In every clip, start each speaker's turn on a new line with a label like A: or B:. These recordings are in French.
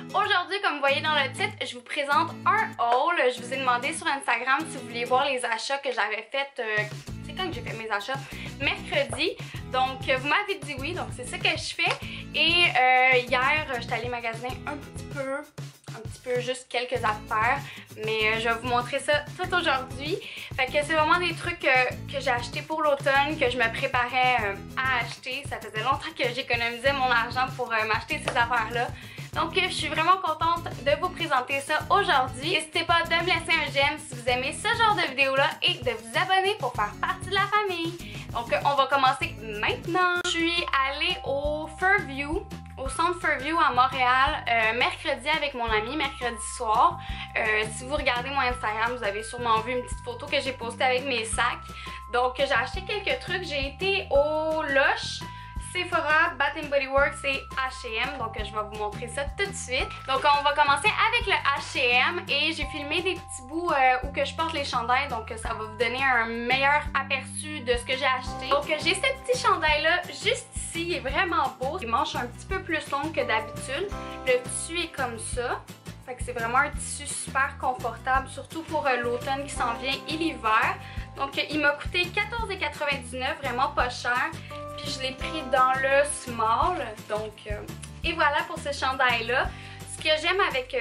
A: Aujourd'hui, comme vous voyez dans le titre, je vous présente un haul. Je vous ai demandé sur Instagram si vous vouliez voir les achats que j'avais fait. C'est quand que j'ai fait mes achats? Mercredi. Donc, vous m'avez dit oui, donc c'est ça que je fais. Et hier, j'étais allée magasiner un petit peu, juste quelques affaires. Mais je vais vous montrer ça tout aujourd'hui. Fait que c'est vraiment des trucs que j'ai achetés pour l'automne, que je me préparais à acheter. Ça faisait longtemps que j'économisais mon argent pour m'acheter ces affaires-là. Donc je suis vraiment contente de vous présenter ça aujourd'hui. N'hésitez pas de me laisser un j'aime si vous aimez ce genre de vidéo-là et de vous abonner pour faire partie de la famille. Donc on va commencer maintenant. Je suis allée au Fairview, au centre Fairview à Montréal, mercredi avec mon ami, mercredi soir. Si vous regardez mon Instagram, vous avez sûrement vu une petite photo que j'ai postée avec mes sacs. Donc j'ai acheté quelques trucs. J'ai été au Lush, Sephora, Bath & Body Works et H&M, donc je vais vous montrer ça tout de suite. Donc on va commencer avec le H&M et j'ai filmé des petits bouts où que je porte les chandails, donc ça va vous donner un meilleur aperçu de ce que j'ai acheté. Donc j'ai ce petit chandail là juste ici, il est vraiment beau. Les manches sont un petit peu plus longues que d'habitude. Le tissu est comme ça. Fait que c'est vraiment un tissu super confortable, surtout pour l'automne qui s'en vient et l'hiver. Donc il m'a coûté 14,99 $, vraiment pas cher. Puis je l'ai pris dans le small. Donc, et voilà pour ce chandail-là. Ce que j'aime avec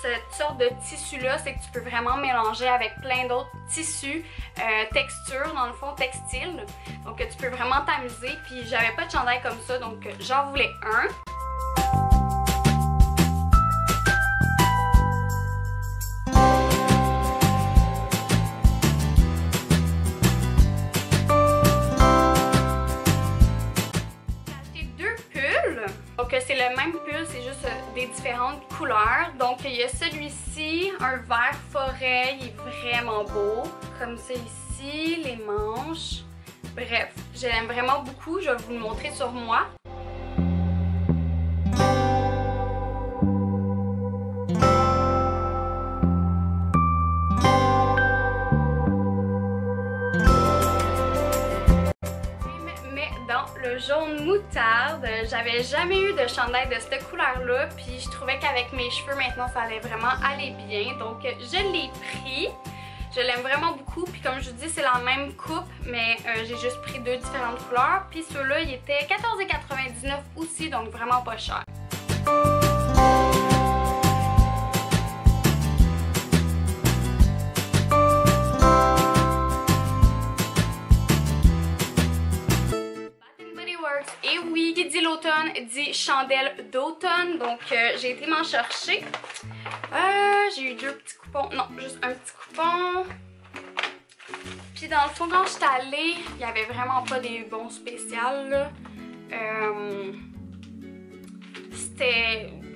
A: cette sorte de tissu-là, c'est que tu peux vraiment mélanger avec plein d'autres tissus, texture, dans le fond, textile. Donc tu peux vraiment t'amuser. Puis j'avais pas de chandail comme ça, donc j'en voulais un. Donc c'est le même pull, c'est juste des différentes couleurs. Donc il y a celui-ci, un vert forêt, il est vraiment beau. Comme ça ici, les manches. Bref, je l'aime vraiment beaucoup, je vais vous le montrer sur moi. Le jaune moutarde, j'avais jamais eu de chandail de cette couleur là, puis je trouvais qu'avec mes cheveux maintenant ça allait vraiment aller bien, donc je l'ai pris. Je l'aime vraiment beaucoup, puis comme je vous dis c'est la même coupe, mais j'ai juste pris deux différentes couleurs, puis ceux-là ils étaient 14,99 $ aussi, donc vraiment pas cher. Et oui, qui dit l'automne dit chandelle d'automne, donc j'ai été m'en chercher. J'ai eu deux petits coupons, non, juste un petit coupon. Puis dans le fond, quand j'étais allée, il n'y avait vraiment pas des bons spéciaux.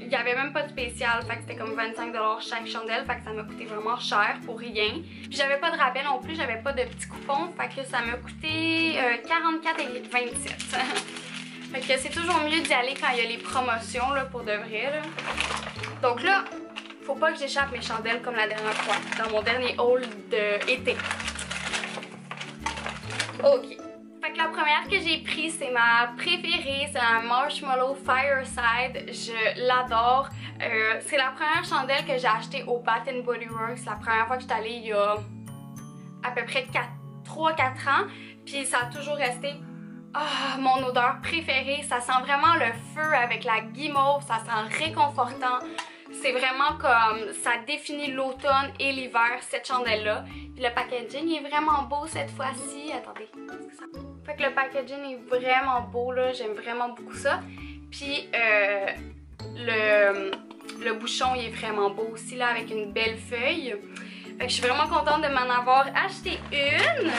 A: Il n'y avait même pas de spécial, fait que c'était comme 25 $ chaque chandelle, fait que ça m'a coûté vraiment cher pour rien. Puis j'avais pas de rabais non plus, j'avais pas de petits coupons, fait que ça m'a coûté 44,27 $. Fait que c'est toujours mieux d'y aller quand il y a les promotions là, pour de vrai. Là. Donc là, faut pas que j'échappe mes chandelles comme la dernière fois, dans mon dernier haul d'été. Ok. Fait que la première que j'ai prise, c'est ma préférée, c'est un Marshmallow Fireside. Je l'adore. C'est la première chandelle que j'ai achetée au Bath & Body Works. La première fois que j'étais allée il y a à peu près 3-4 ans. Puis ça a toujours resté mon odeur préférée. Ça sent vraiment le feu avec la guimauve. Ça sent réconfortant. C'est vraiment comme ça définit l'automne et l'hiver, cette chandelle-là. Puis le packaging est vraiment beau cette fois-ci. Attendez. Fait que le packaging est vraiment beau, là. J'aime vraiment beaucoup ça. Puis le bouchon il est vraiment beau aussi, là, avec une belle feuille. Fait que je suis vraiment contente de m'en avoir acheté une.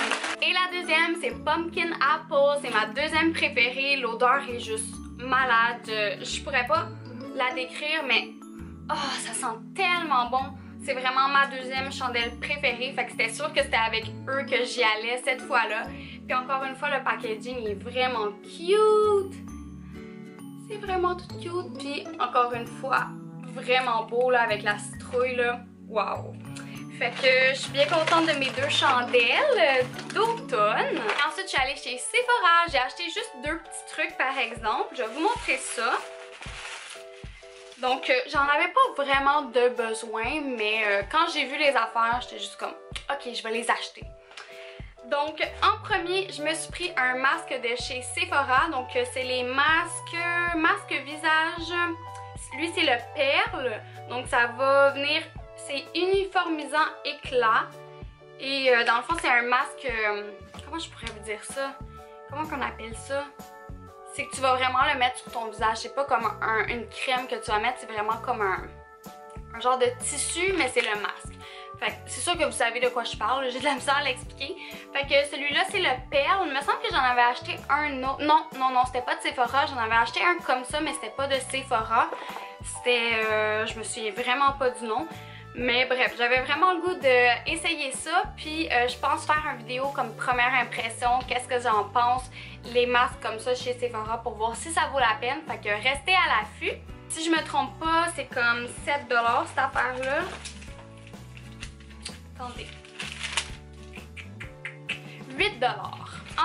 A: Et la deuxième, c'est Pumpkin Apple. C'est ma deuxième préférée. L'odeur est juste malade. Je pourrais pas la décrire, mais ça sent tellement bon. C'est vraiment ma deuxième chandelle préférée. Fait que c'était sûr que c'était avec eux que j'y allais cette fois-là. Puis encore une fois, le packaging est vraiment cute. C'est vraiment tout cute. Puis encore une fois, vraiment beau là avec la citrouille là. Waouh! Fait que je suis bien contente de mes deux chandelles d'automne. Ensuite, je suis allée chez Sephora. J'ai acheté juste deux petits trucs par exemple. Je vais vous montrer ça. Donc j'en avais pas vraiment de besoin, mais quand j'ai vu les affaires, j'étais juste comme ok, je vais les acheter. Donc en premier, je me suis pris un masque de chez Sephora. Donc c'est les masques visage. Lui c'est le perle. Donc ça va venir, c'est uniformisant éclat. Et dans le fond c'est un masque, comment je pourrais vous dire ça? Comment qu'on appelle ça? C'est que tu vas vraiment le mettre sur ton visage. C'est pas comme une crème que tu vas mettre, c'est vraiment comme un genre de tissu, mais c'est le masque. Fait que c'est sûr que vous savez de quoi je parle, j'ai de la misère à l'expliquer. Fait que celui-là c'est le perle. Il me semble que j'en avais acheté un autre. Non, c'était pas de Sephora. J'en avais acheté un comme ça, mais c'était pas de Sephora. C'était, je me souviens vraiment pas du nom. Mais bref, j'avais vraiment le goût d'essayer ça. Puis je pense faire une vidéo comme première impression, qu'est-ce que j'en pense, les masques comme ça chez Sephora pour voir si ça vaut la peine. Fait que restez à l'affût. Si je me trompe pas, c'est comme 7 $ cette affaire-là. Attendez. 8 $.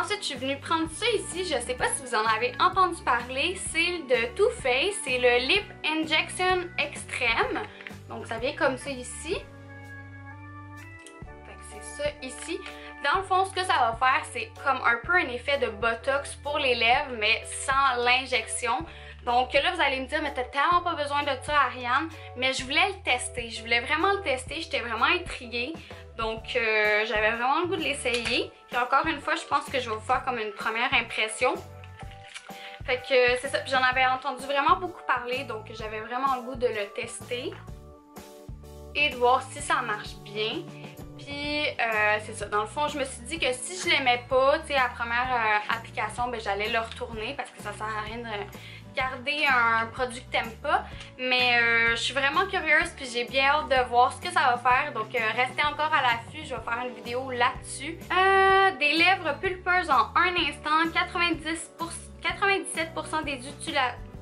A: Ensuite, je suis venue prendre ça ici. Je sais pas si vous en avez entendu parler. C'est de Too Faced. C'est le Lip Injection Extreme. Donc, ça vient comme ça ici. Fait que c'est ça ici. Dans le fond, ce que ça va faire, c'est comme un peu un effet de Botox pour les lèvres, mais sans l'injection. Donc là, vous allez me dire, mais t'as tellement pas besoin de ça, Ariane. Mais je voulais le tester. Je voulais vraiment le tester. J'étais vraiment intriguée. Donc, j'avais vraiment le goût de l'essayer. Puis encore une fois, je pense que je vais vous faire comme une première impression. Fait que c'est ça. J'en avais entendu vraiment beaucoup parler. Donc, j'avais vraiment le goût de le tester. Et de voir si ça marche bien. Puis, c'est ça. Dans le fond, je me suis dit que si je l'aimais pas, tu sais, à la première application, ben, j'allais le retourner parce que ça sert à rien de garder un produit que t'aimes pas. Mais je suis vraiment curieuse puis j'ai bien hâte de voir ce que ça va faire. Donc restez encore à l'affût, je vais faire une vidéo là-dessus. Des lèvres pulpeuses en un instant. 97% des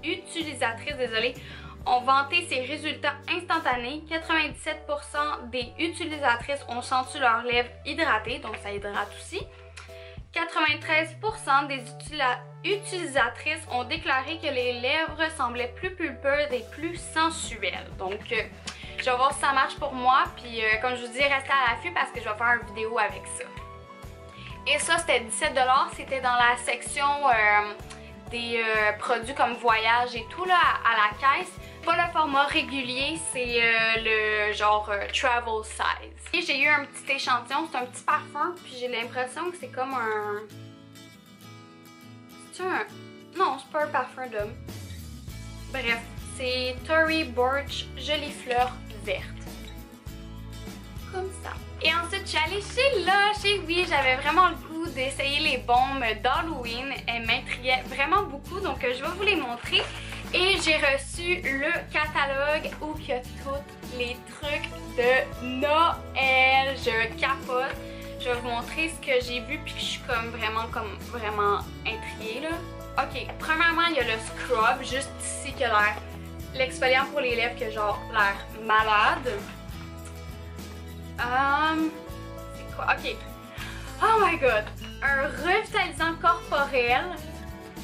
A: utilisatrices, ont vanté ces résultats instantanés. 97% des utilisatrices ont senti leurs lèvres hydratées, donc ça hydrate aussi. 93% des utilisatrices ont déclaré que les lèvres semblaient plus pulpeuses et plus sensuelles. Donc, je vais voir si ça marche pour moi. Puis, comme je vous dis, restez à l'affût parce que je vais faire une vidéo avec ça. Et ça, c'était 17 $. C'était dans la section des produits comme voyage et tout, là, à la caisse. Pas le format régulier, c'est le genre travel size. Et j'ai eu un petit échantillon, c'est un petit parfum, puis j'ai l'impression que c'est comme un... C'est un... Non, c'est pas un parfum d'homme. Bref, c'est Tory Burch Jolie Fleur Verte. Comme ça. Et ensuite, je suis allée chez Lush et oui, j'avais vraiment le goût d'essayer les bombes d'Halloween. Elles m'intriguaient vraiment beaucoup, donc je vais vous les montrer. Et j'ai reçu le catalogue où il y a tous les trucs de Noël. Je capote. Je vais vous montrer ce que j'ai vu puis je suis vraiment intriguée là. Ok, premièrement il y a le scrub juste ici qui a l'air l'exfoliant pour les lèvres qui a genre l'air malade. C'est quoi? Ok. Oh my god! Un revitalisant corporel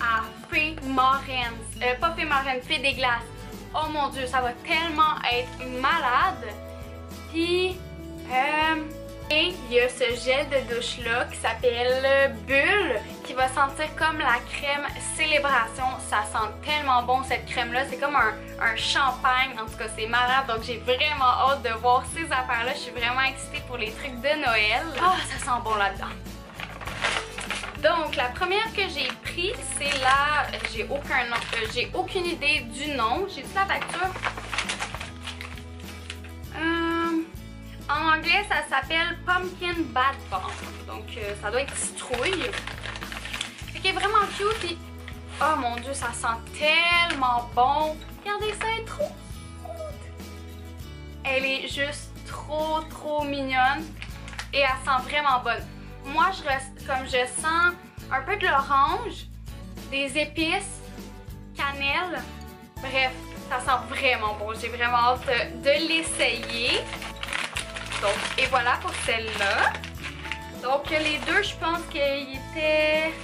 A: à Fée Marraine. Pas Fée Marraine, Fée des Glaces. Oh mon dieu, ça va tellement être malade. Puis, et il y a ce gel de douche là qui s'appelle Bulle, qui va sentir comme la crème Célébration. Ça sent tellement bon cette crème là, c'est comme un champagne, en tout cas c'est malade. Donc j'ai vraiment hâte de voir ces affaires là. Je suis vraiment excitée pour les trucs de Noël. Ah, ça sent bon là-dedans. Donc la première que j'ai pris, c'est la... j'ai aucune idée du nom. J'ai dit la facture. En anglais, ça s'appelle Pumpkin Bath Bomb. Donc ça doit être citrouille. Fait qu'elle est vraiment cute et... oh mon dieu, ça sent tellement bon. Regardez ça, elle est trop cute. Elle est juste trop mignonne. Et elle sent vraiment bonne. Moi, je sens un peu de l'orange, des épices, cannelle. Bref, ça sent vraiment bon. J'ai vraiment hâte de l'essayer. Donc, et voilà pour celle-là. Donc, les deux, je pense qu'ils étaient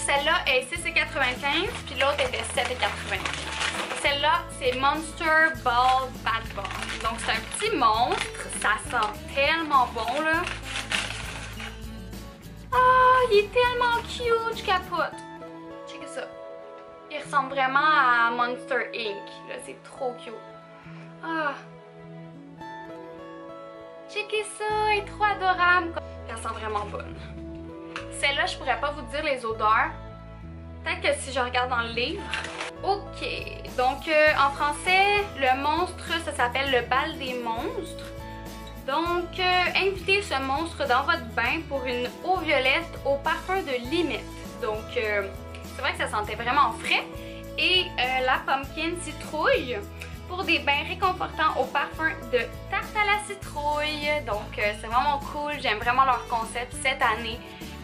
A: celle-là est 6,95 puis l'autre était 7,95. Celle-là, c'est Monster Ball Bad Bomb. Donc c'est un petit monstre, ça sent tellement bon là. Ah, il est tellement cute, je capote. Check ça. Il ressemble vraiment à Monster Inc. Là, c'est trop cute. Ah. Checkez ça, elle est trop adorable. Elle sent vraiment bonne. Celle-là, je pourrais pas vous dire les odeurs. Peut-être que si je regarde dans le livre. Ok, donc en français, le monstre, ça s'appelle le bal des monstres. Donc, invitez ce monstre dans votre bain pour une eau violette au parfum de limette. Donc, c'est vrai que ça sentait vraiment frais. Et la pumpkin citrouille pour des bains réconfortants au parfum de tarte à la citrouille. Donc, c'est vraiment cool. J'aime vraiment leur concept cette année.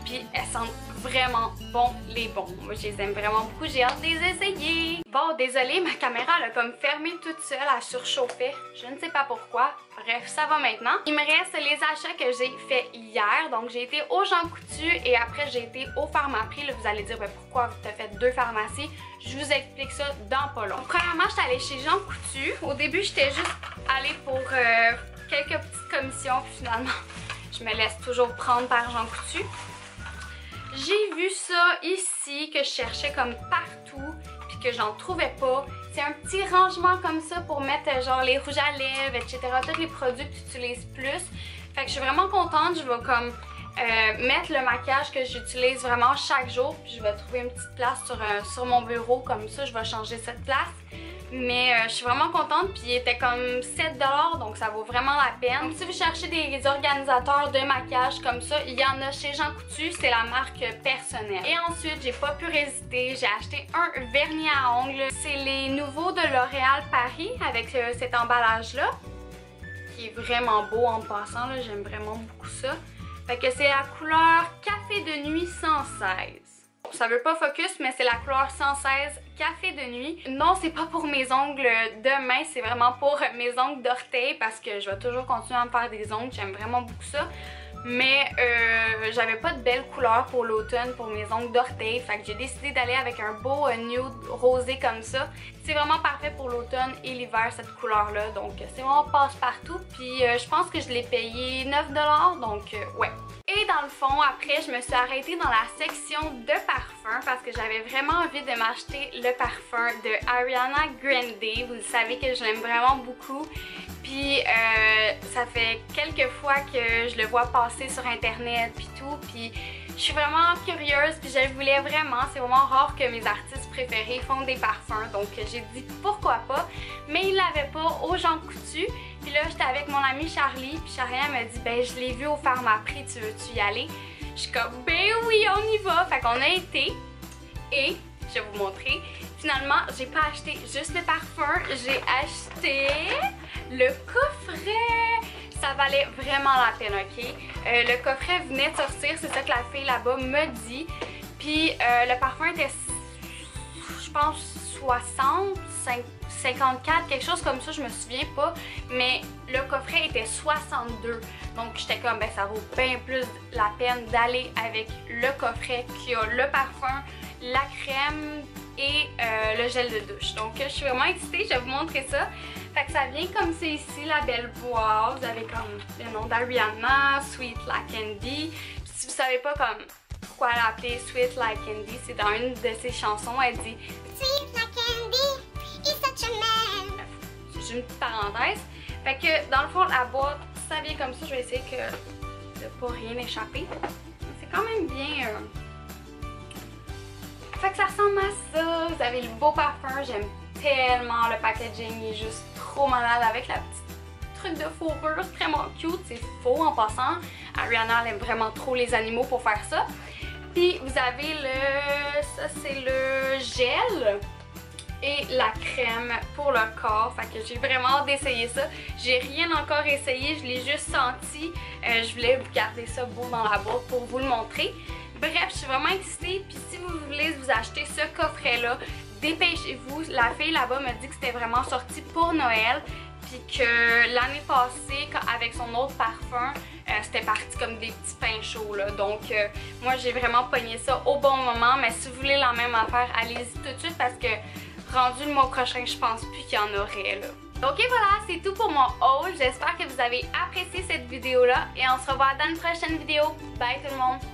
A: Puis, elles sentent vraiment bon les bons. Moi, je les aime vraiment beaucoup. J'ai hâte de les essayer. Bon, désolée, ma caméra, elle a comme fermé toute seule. Elle surchauffait. Je ne sais pas pourquoi. Bref, ça va maintenant. Il me reste les achats que j'ai fait hier. Donc, j'ai été au Jean Coutu et après, j'ai été au Pharmaprix. Là, vous allez dire, ben, pourquoi tu as fait 2 pharmacies? Je vous explique ça dans pas long. Premièrement, j'étais allée chez Jean Coutu. Au début, j'étais juste allée pour quelques petites commissions. Puis finalement, je me laisse toujours prendre par Jean Coutu. J'ai vu ça ici que je cherchais comme partout puis que j'en trouvais pas. C'est un petit rangement comme ça pour mettre genre les rouges à lèvres, etc. Tous les produits que tu utilises plus. Fait que je suis vraiment contente. Je vais comme mettre le maquillage que j'utilise vraiment chaque jour. Puis je vais trouver une petite place sur mon bureau comme ça. Je vais changer cette place. Mais je suis vraiment contente, puis il était comme 7$, donc ça vaut vraiment la peine. Donc, si vous cherchez des organisateurs de maquillage comme ça, il y en a chez Jean Coutu, c'est la marque personnelle. Et ensuite, j'ai pas pu résister, j'ai acheté un vernis à ongles. C'est les nouveaux de L'Oréal Paris avec cet emballage-là, qui est vraiment beau en passant, j'aime vraiment beaucoup ça. Fait que c'est la couleur Café de nuit 116. Ça veut pas focus, mais c'est la couleur 116 Café de nuit. Non, c'est pas pour mes ongles de main, c'est vraiment pour mes ongles d'orteil parce que je vais toujours continuer à me faire des ongles, j'aime vraiment beaucoup ça. Mais j'avais pas de belle couleur pour l'automne pour mes ongles d'orteil, fait que j'ai décidé d'aller avec un beau nude rosé comme ça. C'est vraiment parfait pour l'automne et l'hiver cette couleur là, donc c'est vraiment passe-partout. Puis je pense que je l'ai payé 9$, donc ouais. Et dans le fond, après, je me suis arrêtée dans la section de parfums parce que j'avais vraiment envie de m'acheter le parfum de Ariana Grande. Vous le savez que je l'aime vraiment beaucoup. Puis ça fait quelques fois que je le vois passer sur internet puis tout. Puis je suis vraiment curieuse puis je voulais vraiment. C'est vraiment rare que mes artistes préférés font des parfums. Donc j'ai dit pourquoi pas. Mais il l'avait pas au Jean Coutu. Puis là, j'étais avec mon amie Charlie, puis Charlie m'a dit « Ben, je l'ai vu au Pharmaprix, tu veux-tu y aller? » Je suis comme « Ben oui, on y va! » Fait qu'on a été, et je vais vous montrer. Finalement, j'ai pas acheté juste le parfum, j'ai acheté le coffret! Ça valait vraiment la peine, ok? Le coffret venait de sortir, c'est ça que la fille là-bas m'a dit. Puis le parfum était, je pense, 60, 54, quelque chose comme ça, je me souviens pas, mais le coffret était 62, donc j'étais comme ben ça vaut bien plus la peine d'aller avec le coffret qui a le parfum, la crème et le gel de douche. Donc je suis vraiment excitée, je vais vous montrer ça. Fait que ça vient comme c'est ici, la belle boîte, vous avez comme le nom d'Ariana, Sweet Like Candy. Puis si vous savez pas comme pourquoi elle a appelé Sweet Like Candy, c'est dans une de ses chansons, elle dit Sweet Like Candy. C'est une petite parenthèse. Fait que dans le fond, la boîte, ça vient comme ça. Je vais essayer de pas rien échapper. C'est quand même bien. Fait que ça ressemble à ça. Vous avez le beau parfum. J'aime tellement le packaging. Il est juste trop malade avec la petite truc de fourrure. C'est vraiment cute. C'est faux en passant. Ariana, elle aime vraiment trop les animaux pour faire ça. Puis vous avez ça c'est le gel. Et la crème pour le corps. Fait que j'ai vraiment hâte d'essayer ça. J'ai rien encore essayé, je l'ai juste senti. Je voulais vous garder ça beau dans la boîte pour vous le montrer. Bref, je suis vraiment excitée. Puis si vous voulez vous acheter ce coffret-là, dépêchez-vous. La fille là-bas m'a dit que c'était vraiment sorti pour Noël. puis que l'année passée, avec son autre parfum, c'était parti comme des petits pains chauds là. Donc moi j'ai vraiment pogné ça au bon moment, mais si vous voulez la même affaire, allez-y tout de suite parce que rendu le mois prochain, je pense plus qu'il y en aurait là. Donc et voilà, c'est tout pour mon haul. J'espère que vous avez apprécié cette vidéo là et on se revoit dans une prochaine vidéo. Bye tout le monde!